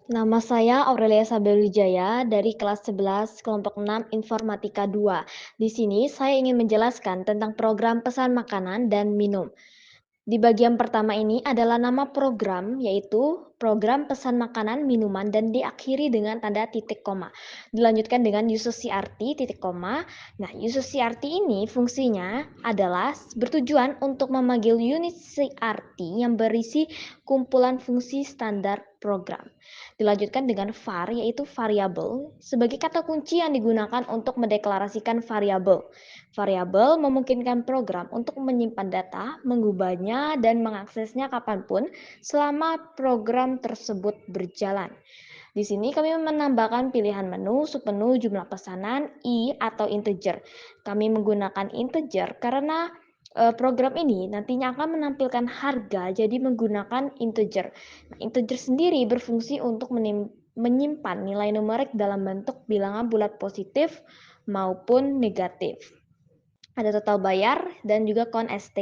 Nama saya Aurelia Sabelwijaya dari kelas 11 kelompok 6 Informatika 2. Di sini saya ingin menjelaskan tentang program pesan makanan dan minum. Di bagian pertama ini adalah nama program, yaitu program pesan makanan, minuman, dan diakhiri dengan tanda titik koma. Dilanjutkan dengan user CRT, titik koma. Nah, user CRT ini fungsinya adalah bertujuan untuk memanggil unit CRT yang berisi kumpulan fungsi standar program. Dilanjutkan dengan var, yaitu variabel, sebagai kata kunci yang digunakan untuk mendeklarasikan variabel. Variabel memungkinkan program untuk menyimpan data, mengubahnya, dan mengaksesnya kapanpun selama program tersebut berjalan. Di sini kami menambahkan pilihan menu, submenu, jumlah pesanan, atau integer. Kami menggunakan integer karena program ini nantinya akan menampilkan harga, jadi menggunakan integer. Nah, integer sendiri berfungsi untuk menyimpan nilai numerik dalam bentuk bilangan bulat positif maupun negatif. Ada total bayar dan juga const.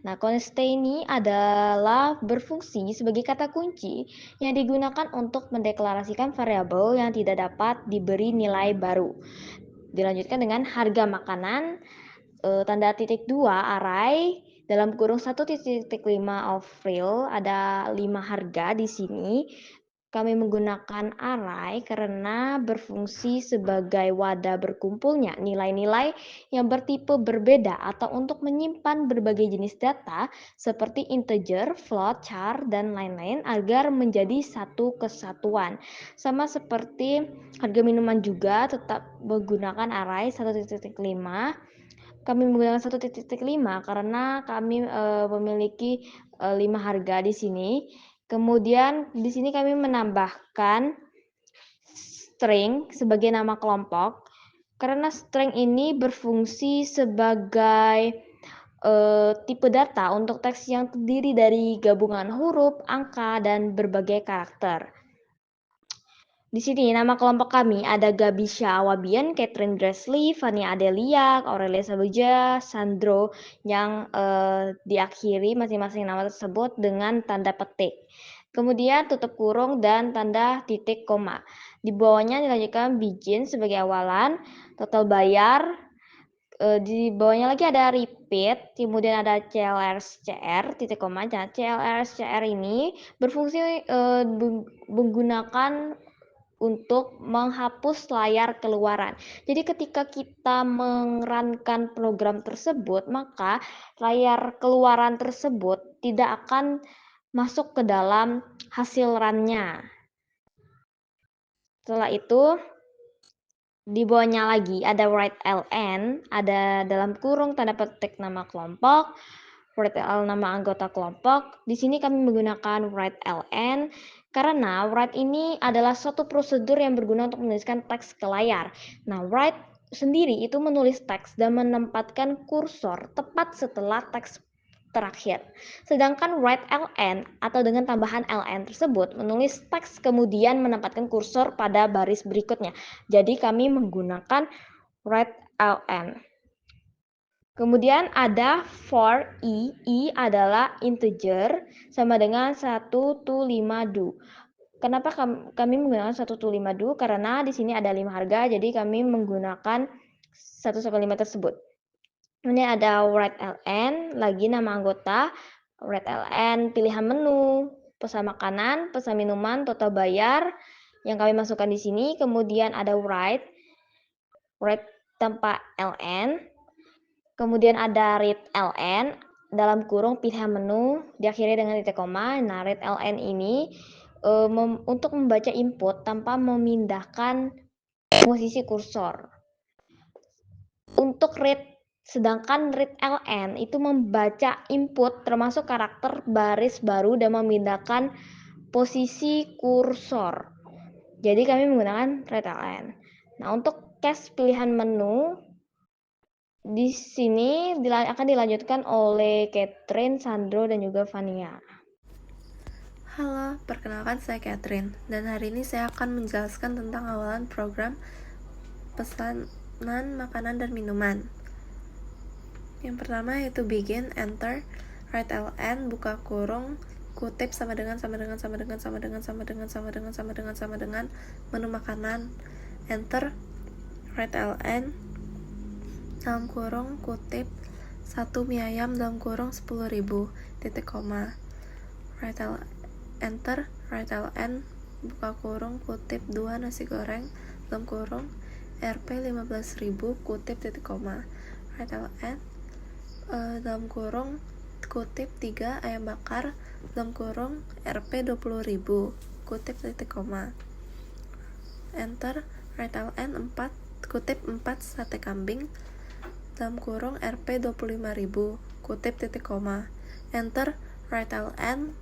Nah, const ini adalah berfungsi sebagai kata kunci yang digunakan untuk mendeklarasikan variabel yang tidak dapat diberi nilai baru. Dilanjutkan dengan harga makanan, tanda titik 2 array dalam kurung 1.5 of real, ada 5 harga di sini. Kami menggunakan array karena berfungsi sebagai wadah berkumpulnya nilai-nilai yang bertipe berbeda atau untuk menyimpan berbagai jenis data seperti integer, float, char, dan lain-lain agar menjadi satu kesatuan. Sama seperti harga minuman juga tetap menggunakan array 1.5. Kami menggunakan 1.5 karena kami memiliki 5 harga di sini. Kemudian di sini kami menambahkan string sebagai nama kelompok karena string ini berfungsi sebagai tipe data untuk teks yang terdiri dari gabungan huruf, angka, dan berbagai karakter. Di sini nama kelompok kami ada Gabisha Awabian, Catherine Dresley, Fania Adelia, Aurelia Sabuja, Sandro yang diakhiri masing-masing nama tersebut dengan tanda petik. Kemudian tutup kurung dan tanda titik koma. Di bawahnya dilanjutkan Bijin sebagai awalan, total bayar, di bawahnya lagi ada repeat, kemudian ada CLRSCR, titik koma. Nah, CLRSCR ini berfungsi menggunakan untuk menghapus layar keluaran. Jadi ketika kita merankan program tersebut, maka layar keluaran tersebut tidak akan masuk ke dalam hasil run-nya. Setelah itu, di bawahnya lagi ada write ln, ada dalam kurung tanda petik nama kelompok, write l nama anggota kelompok. Di sini kami menggunakan write ln karena write ini adalah suatu prosedur yang berguna untuk menuliskan teks ke layar. Nah, write sendiri itu menulis teks dan menempatkan kursor tepat setelah teks terakhir. Sedangkan write ln atau dengan tambahan ln tersebut menulis teks kemudian menempatkan kursor pada baris berikutnya. Jadi kami menggunakan write ln. Kemudian ada for i adalah integer sama dengan 1 to 5 do. Kenapa kami menggunakan 1 to 5 do? Karena di sini ada 5 harga, jadi kami menggunakan 1 sampai 5 tersebut. Ini ada write ln, lagi nama anggota, write ln, pilihan menu, pesan makanan, pesan minuman, total bayar yang kami masukkan di sini. Kemudian ada write tanpa ln. Kemudian ada read ln dalam kurung pilihan menu diakhiri dengan titik koma. Nah, read ln ini untuk membaca input tanpa memindahkan posisi kursor. Untuk sedangkan read ln itu membaca input termasuk karakter baris baru dan memindahkan posisi kursor. Jadi kami menggunakan read ln. Nah, untuk cache pilihan menu di sini akan dilanjutkan oleh Catherine, Sandro, dan juga Fania. Halo, perkenalkan saya Catherine, dan hari ini saya akan menjelaskan tentang awalan program pesanan makanan dan minuman. Yang pertama yaitu begin, enter, write ln, buka kurung, kutip sama dengan menu makanan, enter, write ln dalam kurung kutip 1 mie ayam dalam kurung 10.000 titik koma, enter, write ln buka kurung kutip 2 nasi goreng dalam kurung Rp 15.000 kutip titik koma, write ln dalam kurung kutip 3 ayam bakar dalam kurung Rp 20.000 kutip titik koma, enter, write ln 4 kutip 4 sate kambing dalam kurung Rp 25.000 kutip titik koma, enter, write ln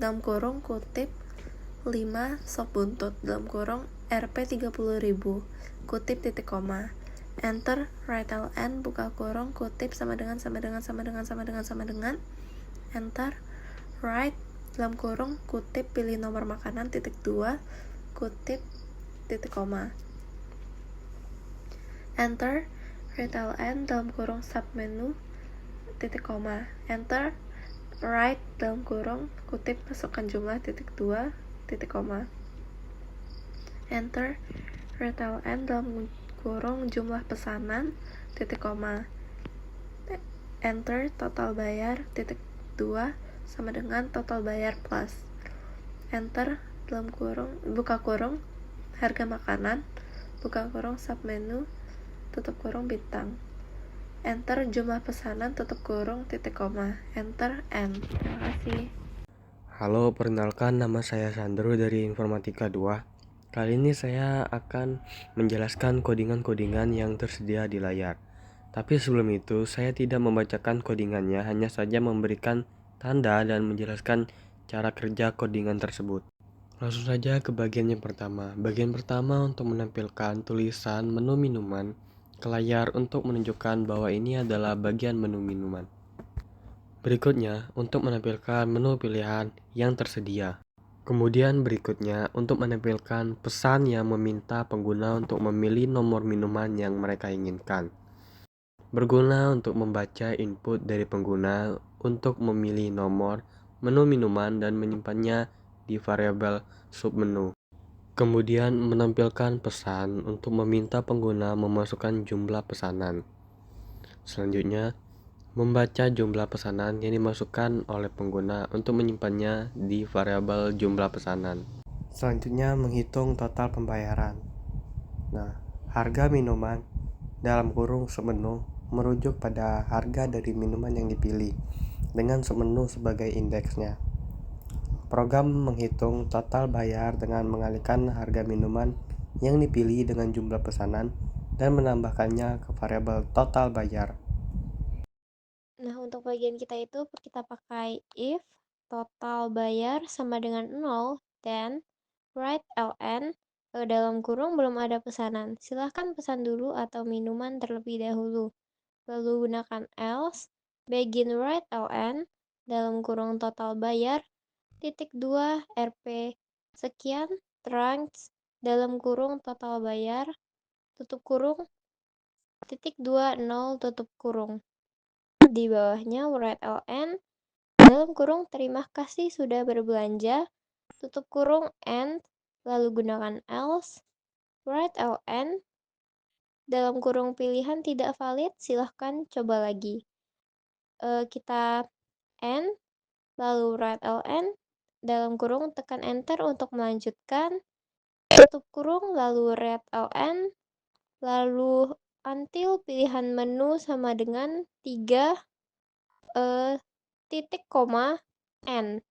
dalam kurung kutip 5 sop buntut dalam kurung Rp 30.000 kutip titik koma, enter, write ln buka kurung kutip sama dengan enter, write dalam kurung kutip pilih nomor makanan titik 2 kutip titik koma, enter, write ln dalam kurung submenu titik koma, enter, write dalam kurung kutip masukkan jumlah titik 2 titik koma, enter, write ln dalam kurung jumlah pesanan titik koma, enter, total bayar titik 2 sama dengan total bayar plus, enter, dalam kurung buka kurung harga makanan buka kurung submenu tutup kurung bintang, enter, jumlah pesanan tutup kurung titik koma, enter, end. Terima kasih. Halo, perkenalkan nama saya Sandro dari Informatika 2. Kali ini saya akan menjelaskan kodingan-kodingan yang tersedia di layar. Tapi sebelum itu, saya tidak membacakan kodingannya, hanya saja memberikan tanda dan menjelaskan cara kerja kodingan tersebut. Langsung saja ke bagian yang pertama. Bagian pertama untuk menampilkan tulisan menu minuman ke layar untuk menunjukkan bahwa ini adalah bagian menu minuman. Berikutnya, untuk menampilkan menu pilihan yang tersedia. Kemudian berikutnya, untuk menampilkan pesan yang meminta pengguna untuk memilih nomor minuman yang mereka inginkan. Berguna untuk membaca input dari pengguna untuk memilih nomor menu minuman dan menyimpannya di variabel submenu. Kemudian menampilkan pesan untuk meminta pengguna memasukkan jumlah pesanan. Selanjutnya, membaca jumlah pesanan yang dimasukkan oleh pengguna untuk menyimpannya di variabel jumlah pesanan. Selanjutnya, menghitung total pembayaran. Nah, harga minuman dalam kurung submenu merujuk pada harga dari minuman yang dipilih dengan submenu sebagai indeksnya. Program menghitung total bayar dengan mengalihkan harga minuman yang dipilih dengan jumlah pesanan dan menambahkannya ke variabel total bayar. Nah, untuk bagian kita pakai if total bayar sama dengan 0 dan write ln dalam kurung belum ada pesanan. Silahkan pesan dulu atau minuman terlebih dahulu. Lalu gunakan else, begin write ln dalam kurung total bayar titik 2 rp sekian trunks dalam kurung total bayar tutup kurung titik 2 0 tutup kurung. Di bawahnya write ln dalam kurung terima kasih sudah berbelanja tutup kurung and lalu gunakan else write ln dalam kurung pilihan tidak valid silahkan coba lagi. Kita end lalu write ln dalam kurung tekan enter untuk melanjutkan tutup kurung lalu write ln lalu until pilihan menu sama dengan 3 titik koma n.